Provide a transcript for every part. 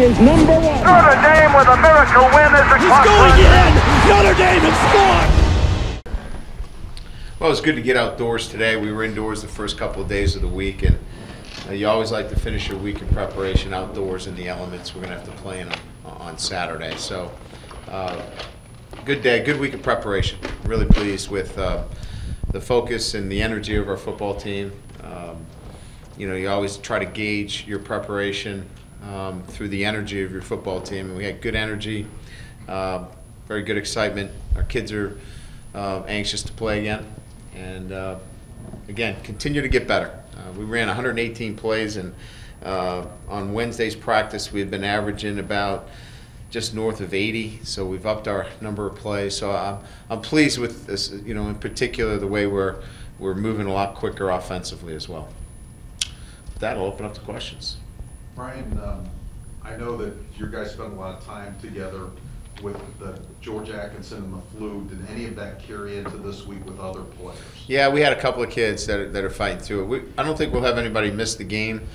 is number one. Notre Dame with a miracle win as the It's going in. Notre Dame has scored. Well, it was good to get outdoors today. We were indoors the first couple of days of the week, and you always like to finish your week in preparation outdoors in the elements. We're going to have to play in on Saturday. So, good day, good week of preparation. Really pleased with the focus and the energy of our football team. You always try to gauge your preparation through the energy of your football team, and we had good energy, very good excitement. Our kids are anxious to play again, and again, continue to get better. We ran 118 plays, and on Wednesday's practice we had been averaging about just north of 80, so we've upped our number of plays. So I'm pleased with this, in particular the way we're moving a lot quicker offensively as well. With that, I'll open up to questions. Brian, I know that you guys spent a lot of time together with the George Atkinson and the flu. Did any of that carry into this week with other players? Yeah, we had a couple of kids that are fighting through it. I don't think we'll have anybody miss the game,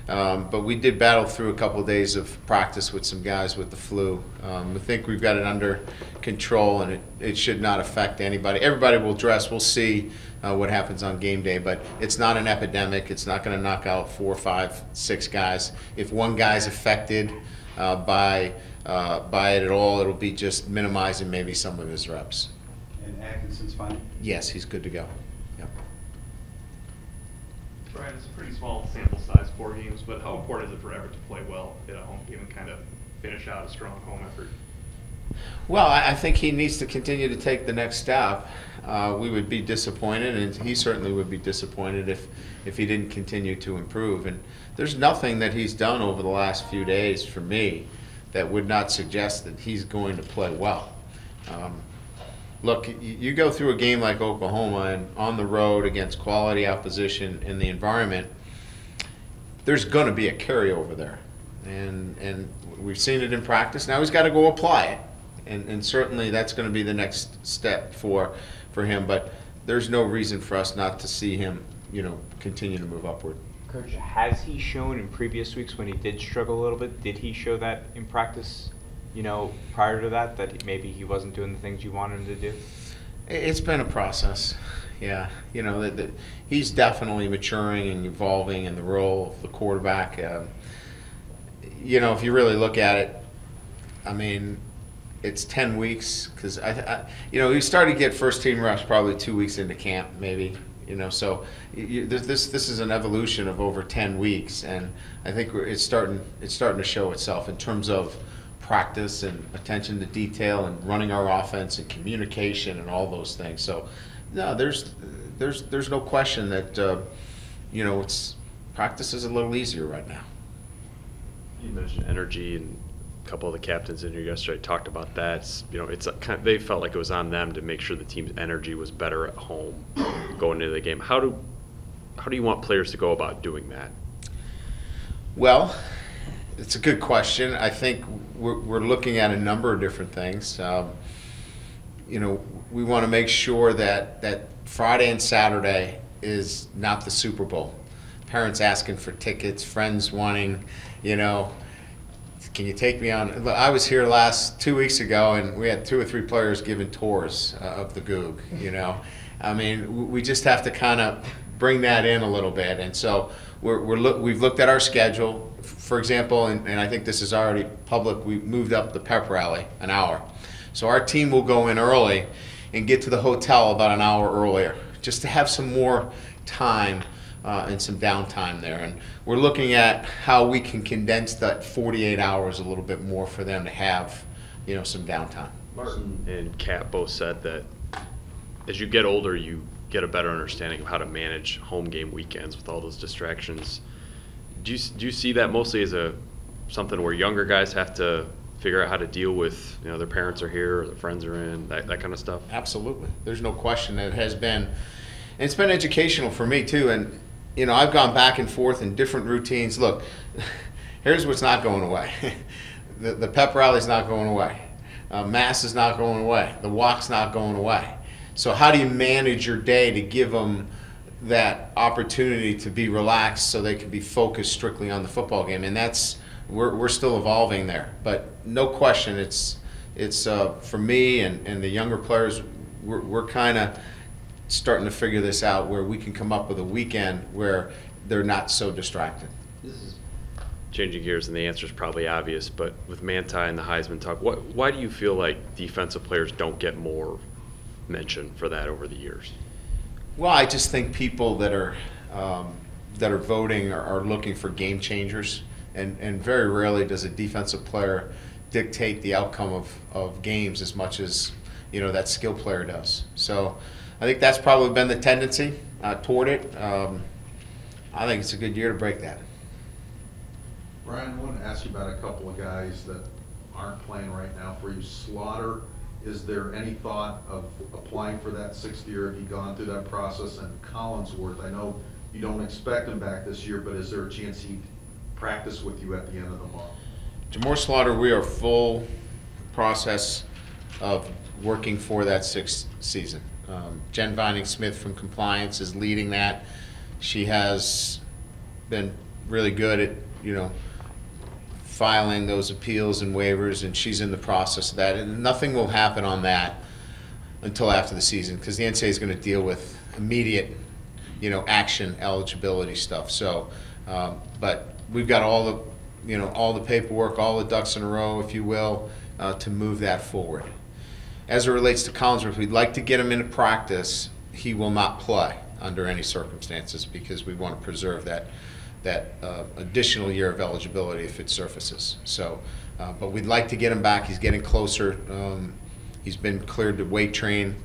but we did battle through a couple of days of practice with some guys with the flu. We think we've got it under control, and it should not affect anybody. Everybody will dress. We'll see what happens on game day, but it's not an epidemic. It's not going to knock out 4, 5, 6 guys. If one guy's affected by it at all, it'll be just minimizing maybe some of his reps. And Atkinson's fine? Yes, he's good to go. Yep. Brian, it's a pretty small sample size, 4 games, but how important is it for Everett to play well in a home game and kind of finish out a strong home effort? Well, I think he needs to continue to take the next step. We would be disappointed, and he certainly would be disappointed if he didn't continue to improve. And there's nothing that he's done over the last few days for me that would not suggest that he's going to play well. Look, you go through a game like Oklahoma and on the road against quality opposition in the environment, there's going to be a carryover there. And we've seen it in practice. Now he's got to go apply it. And certainly that's going to be the next step for him. But there's no reason for us not to see him, continue to move upward. Coach, has he shown in previous weeks when he did struggle a little bit, did he show that in practice, prior to that maybe he wasn't doing the things you wanted him to do? It's been a process, yeah. That he's definitely maturing and evolving in the role of the quarterback. If you really look at it, I mean, it's 10 weeks because he started to get first team reps probably 2 weeks into camp, maybe. So this is an evolution of over 10 weeks, and I think it's starting to show itself in terms of practice and attention to detail and running our offense and communication and all those things. So no, there's no question that it's practice is a little easier right now. You mentioned energy, and a couple of the captains in here yesterday talked about that. They felt like it was on them to make sure the team's energy was better at home going into the game. How do you want players to go about doing that? Well, it's a good question. I think we're looking at a number of different things. We want to make sure that Friday and Saturday is not the Super Bowl. Parents asking for tickets, friends wanting, can you take me on? I was here 2 weeks ago, and we had 2 or 3 players giving tours of the Goog. I mean, we just have to kind of bring that in a little bit, and so we've looked at our schedule. For example, and I think this is already public, we moved up the pep rally an hour, so our team will go in early and get to the hotel about an hour earlier, just to have some more time and some downtime there. And we're looking at how we can condense that 48 hours a little bit more for them to have, some downtime. Martin and Kat both said that as you get older, you get a better understanding of how to manage home game weekends with all those distractions. Do you see that mostly as something where younger guys have to figure out how to deal with, their parents are here, or their friends are in, that kind of stuff? Absolutely. There's no question that it has been. And it's been educational for me too. And I've gone back and forth in different routines. Look, here's what's not going away. The pep rally's not going away. Mass is not going away. The walk's not going away. So how do you manage your day to give them that opportunity to be relaxed so they can be focused strictly on the football game? And that's we're still evolving there. But no question, it's for me and the younger players, we're kind of starting to figure this out where we can come up with a weekend where they're not so distracted. This is changing gears, and the answer is probably obvious, but with Manti and the Heisman talk, why do you feel like defensive players don't get more mention for that over the years? Well, I just think people that are voting are looking for game changers, and very rarely does a defensive player dictate the outcome of games as much as that skill player does. So I think that's probably been the tendency toward it. I think it's a good year to break that. Brian, I want to ask you about a couple of guys that aren't playing right now for you. Slaughter, is there any thought of applying for that 6th year? Have you gone through that process? And Collinsworth, I know you don't expect him back this year, but is there a chance he'd practice with you at the end of the month? Jamore Slaughter, we are full process of working for that 6th season. Jen Vining-Smith from Compliance is leading that. She has been really good at, filing those appeals and waivers, and she's in the process of that. And nothing will happen on that until after the season, because the NCAA is going to deal with immediate, action eligibility stuff. So, but we've got all the paperwork, all the ducks in a row, if you will, to move that forward. As it relates to Collinsworth, we'd like to get him into practice. He will not play under any circumstances because we want to preserve that additional year of eligibility if it surfaces. So, but we'd like to get him back. He's getting closer. He's been cleared to weight train.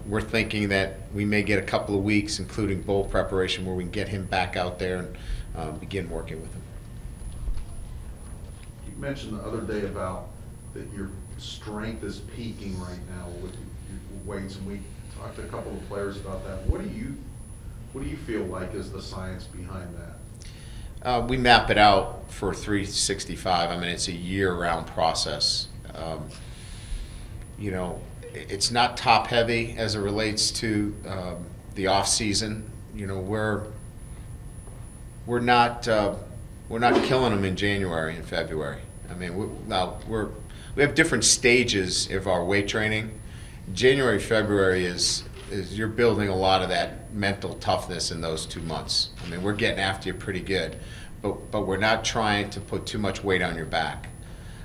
We're thinking that we may get a couple of weeks, including bowl preparation, where we can get him back out there and begin working with him. You mentioned the other day about that your strength is peaking right now with your weights, and we talked to a couple of players about that. What do you feel like is the science behind that? We map it out for 365. I mean, it's a year-round process. It's not top-heavy as it relates to the off-season. We're not killing them in January and February. I mean, we have different stages of our weight training. January, February is you're building a lot of that mental toughness in those 2 months. I mean, we're getting after you pretty good, but we're not trying to put too much weight on your back.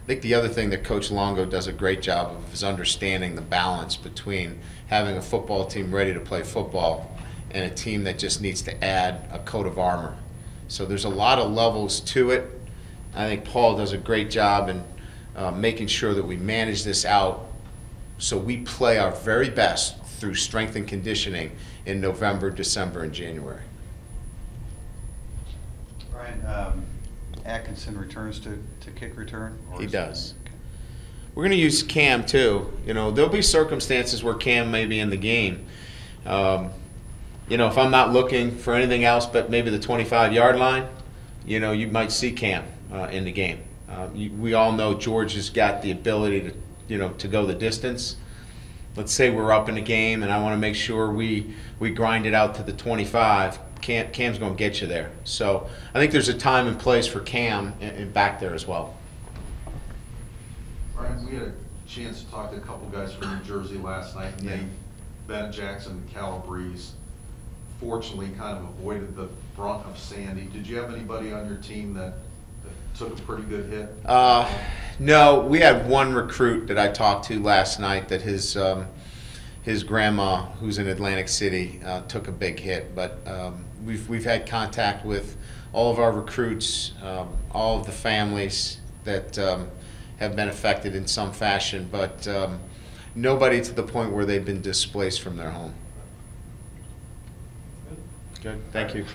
I think the other thing that Coach Longo does a great job of is understanding the balance between having a football team ready to play football and a team that just needs to add a coat of armor. So there's a lot of levels to it. I think Paul does a great job in making sure that we manage this out so we play our very best through strength and conditioning in November, December, and January. Brian, Atkinson returns to kick return? He does. Okay. We're going to use Cam too. There'll be circumstances where Cam may be in the game. If I'm not looking for anything else but maybe the 25-yard line, you might see Cam in the game. We all know George has got the ability to go the distance. Let's say we're up in a game and I want to make sure we grind it out to the 25. Cam's going to get you there. So I think there's a time and place for Cam and back there as well. Brian, we had a chance to talk to a couple guys from New Jersey last night, and Bennett Jackson and Calabrese fortunately kind of avoided the brunt of Sandy. Did you have anybody on your team that took a pretty good hit? No, we had one recruit that I talked to last night that his grandma, who's in Atlantic City, took a big hit. But we've had contact with all of our recruits, all of the families that have been affected in some fashion, but nobody to the point where they've been displaced from their home. Good, thank you.